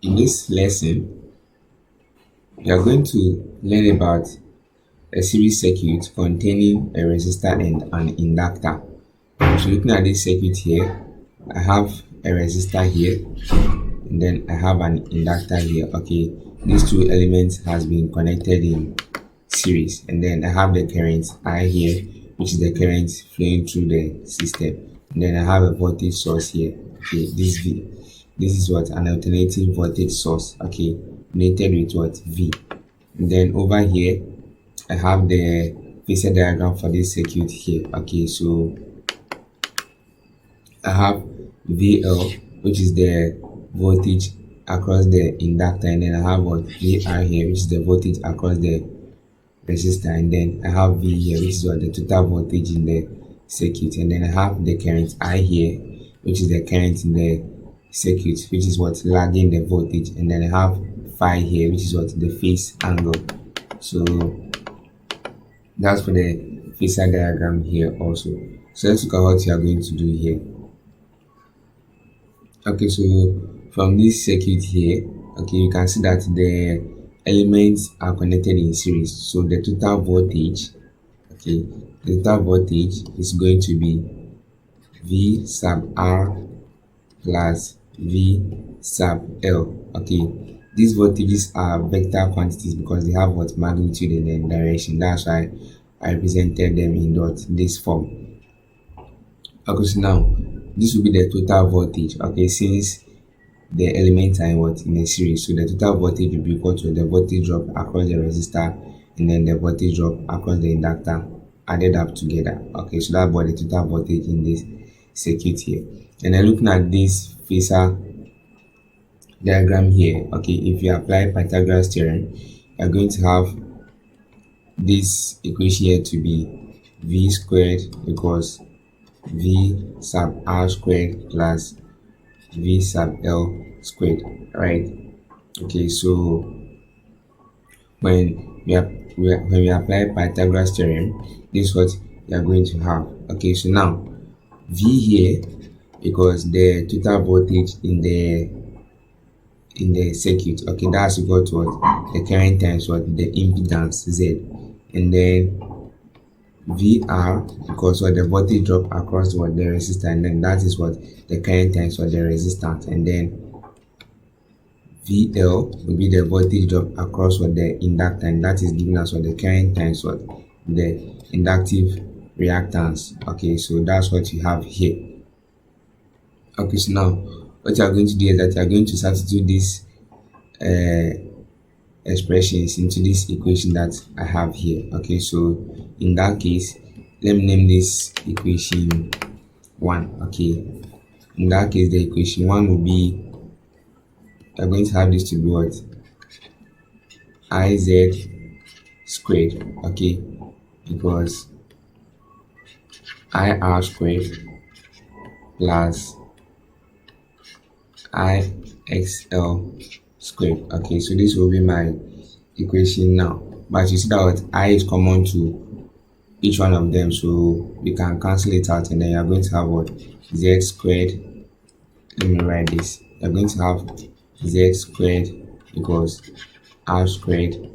In this lesson, we are going to learn about a series circuit containing a resistor and an inductor. So looking at this circuit here, I have a resistor here and then I have an inductor here. Okay, these two elements has been connected in series, and then I have the current I here, which is the current flowing through the system, and then I have a voltage source here. Okay, this is what an alternating voltage source, okay, connected with what V. And then over here I have the phasor diagram for this circuit here. Okay, so I have VL, which is the voltage across the inductor, and then I have what VR here, which is the voltage across the resistor, and then I have V here, which is what the total voltage in the circuit, and then I have the current I here, which is the current in the circuit, which is what lagging the voltage, and then I have phi here, which is what the phase angle. So that's for the phasor diagram here also. So let's look at what you are going to do here. Okay, so from this circuit here, okay, you can see that the elements are connected in series. So the total voltage, okay, the total voltage is going to be V sub R plus V sub L. Okay, these voltages are vector quantities because they have what magnitude and then direction. That's why I represented them in this form. Okay, so now this will be the total voltage. Okay, since the elements are in a series, so the total voltage will be equal to the voltage drop across the resistor and then the voltage drop across the inductor added up together. Okay, so that's what the total voltage in this circuit here. And then looking at this phasor diagram here, okay, if you apply Pythagoras theorem, you are going to have this equation here to be V squared equals V sub R squared plus V sub L squared, right? Okay, so when we apply Pythagoras theorem, this is what you are going to have. Okay, so now V here equals the total voltage in the circuit. Okay, that's equal to what the current times what the impedance Z, and then VR equals what the voltage drop across what the resistor, and then that is what the current times what the resistance, and then VL will be the voltage drop across what the inductor, and that is giving us what the current times what the inductive reactance. Okay, so that's what you have here. Okay, so now what you are going to do is that you are going to substitute these expressions into this equation that I have here. Okay, so in that case, let me name this equation 1. Okay, in that case, the equation 1 will be, we are going to have this to be what? IZ squared, okay, because IR squared plus IXL squared. Okay, so this will be my equation now, but you see that what I is common to each one of them, so we can cancel it out, and then you are going to have what Z squared. Let me write this. You're going to have Z squared equals R squared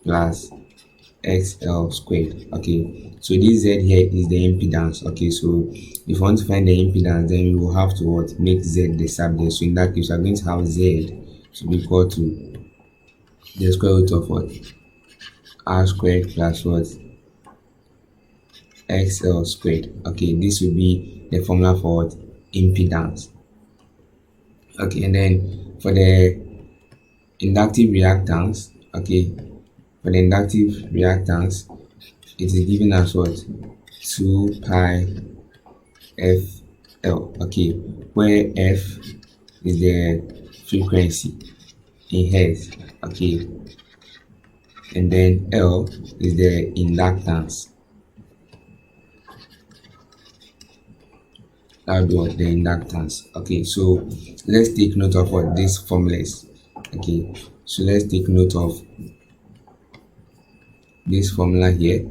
plus XL squared. Okay, so this Z here is the impedance. Okay, so if you want to find the impedance, then you will have to what make Z the subject. So in that case, you are going to have Z to be equal to the square root of what R squared plus what XL squared. Okay, this will be the formula for what impedance. Okay, and then for the inductive reactance, okay, for the inductive reactance, it is giving us what 2 pi FL. Okay, where F is the frequency in hertz, okay, and then L is the inductance. That will be the inductance. Okay, so let's take note of what this formula is. Okay, so let's take note of this formula here.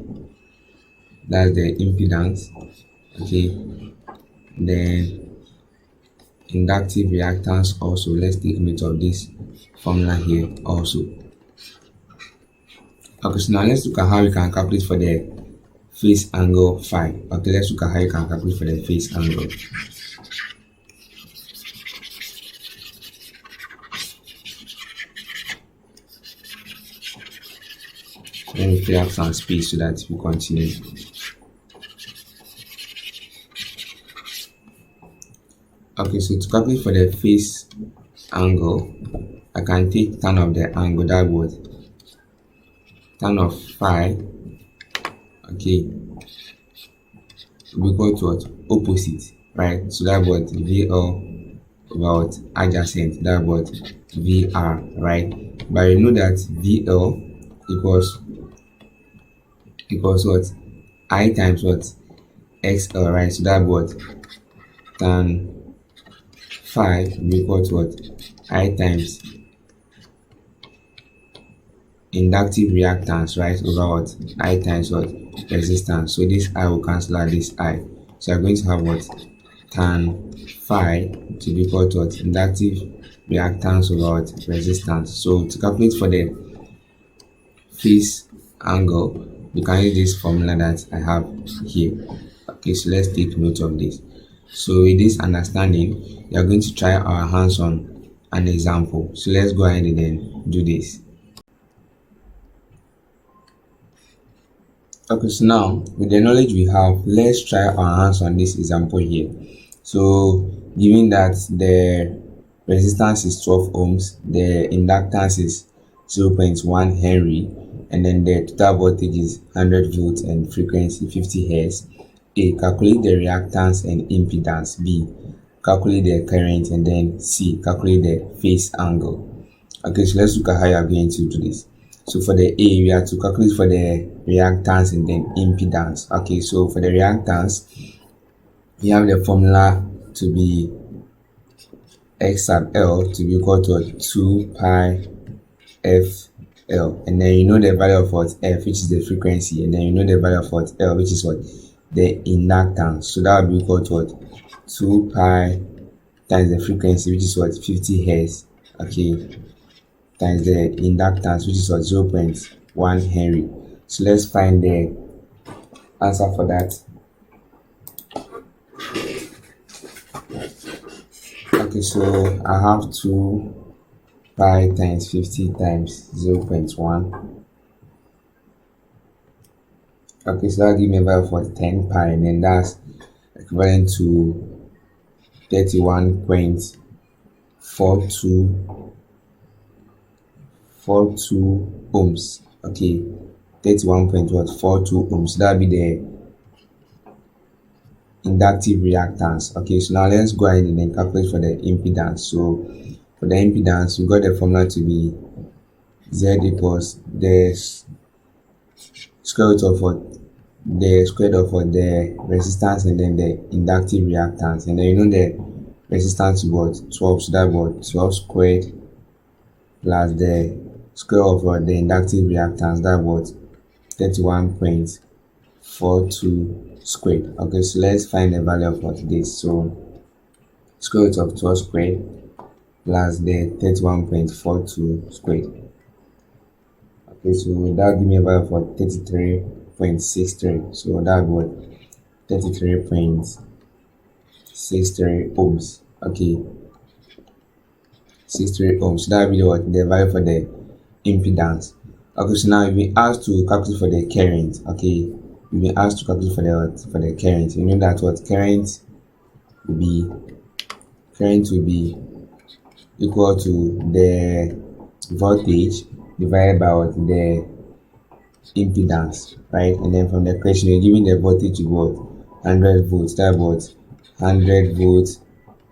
That's the impedance. Okay, then inductive reactance also, let's take note of this formula here also. Okay, so now let's look at how we can calculate for the phase angle phi. Okay, let's look at how you can calculate for the phase angle. Let me clear up some space so that we continue. Okay, so to calculate for the phase angle, I can take tan of the angle, that was tan of phi, okay, will be equal to what? Opposite, right? So that was VL about adjacent, that was VR, right? But you know that VL equals what? I times what? XL, right? So that was tan phi will be equal to what? I times inductive reactance, right, over what? I times what? Resistance. So this I will cancel out this I. So I'm going to have what? Tan phi to be equal to what? Inductive reactance over what? Resistance. So to calculate for the phase angle, you can use this formula that I have here. Okay, so let's take note of this. So with this understanding, we are going to try our hands on an example. So let's go ahead and then do this. Okay, so now with the knowledge we have, let's try our hands on this example here. So given that the resistance is 12 ohms, the inductance is 0.1 Henry, and then the total voltage is 100 volts and frequency 50 Hz. A. Calculate the reactance and impedance. B. Calculate the current, and then C. Calculate the phase angle. Okay, so let's look at how you are going to do this. So for the A, we have to calculate for the reactance and then impedance. Okay, so for the reactance, we have the formula to be X sub L to be equal to 2 pi F L. And then you know the value of what? F, which is the frequency. And then you know the value of what? L, which is what? The inductance. So that will be equal to what? 2 pi times the frequency, which is what? 50 Hz. Okay, times the inductance, which is what? 0.1 Henry. So let's find the answer for that. Okay, so I have 2 pi times 50 times 0.1. Okay, so that'll give me a value for 10 pi, and then that's equivalent to 31.42 ohms. Okay, 31.42 ohms. That'll be the inductive reactance. Okay, so now let's go ahead and then calculate for the impedance. So for the impedance, we got the formula to be Z equals the square root of what? The square root of what? The resistance and then the inductive reactance. And then you know the resistance was 12, so that was 12 squared plus the square of what? The inductive reactance, that was 31.42 squared. Okay, so let's find the value of what this. So square root of 12 squared plus the 31.42 squared. Okay, so that give me a value for 33.63. So that was 33.63 ohms. Okay, 63 ohms. So that will be what? The value for the impedance. Okay, so now we asked to calculate for the current. Okay, we've been asked to calculate for the current. You know that what? Current will be equal to the voltage divided by what? The impedance, right? And then from the question, you're giving the voltage to what? 100 volts. That was 100 volts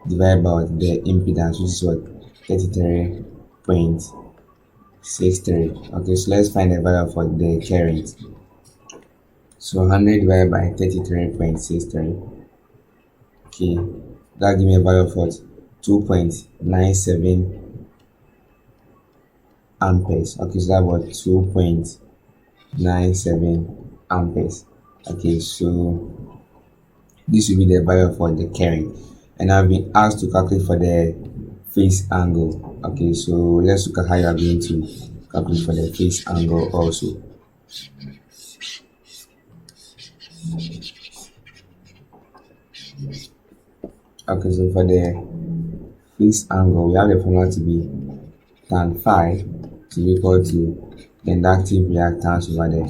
divided by what? The impedance, which is what? 33.63. Okay, so let's find the value for the current. So 100 divided by 33.63. Okay, that give me a value of what? 2.97 amperes. Okay, so that was 2.97 amperes. Okay, so this will be the value for the current, and I've been asked to calculate for the phase angle. Okay, so let's look at how you are going to calculate for the phase angle also. Okay, so for the phase angle, we have the formula to be tan phi to be equal to the inductive reactance over the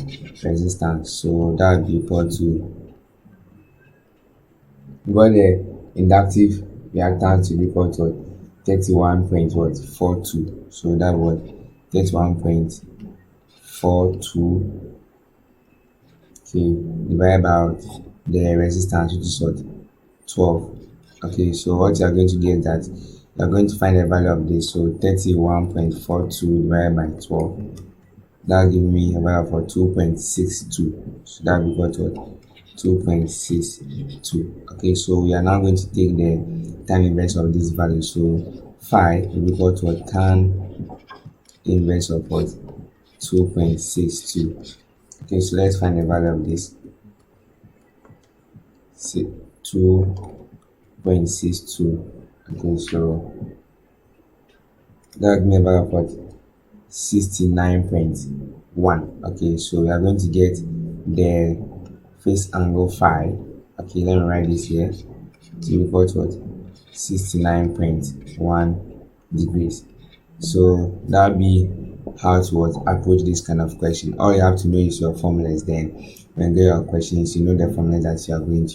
resistance. So that would be equal to, we got the inductive reactance to be equal to 31.42. So that was 31.42, okay, divided by the resistance, which is what, 12. Okay, so what you are going to get is that you are going to find the value of this. So 31.42 divided by 12, that will give me a value for 2.62. So that will be equal to what? 2.62. Okay, so we are now going to take the tan inverse of this value. So phi will be equal to a tan inverse of what? 2.62. Okay, so let's find the value of this. 2.62. Okay, so that give me a value of what? 69.1. Okay, so we are going to get the phase angle phi. Okay, let me write this here to be equal to what? 69.1 degrees. So that'll be how to approach this kind of question. All you have to know is your formulas. Then when you get your questions, you know the formulas that you are going to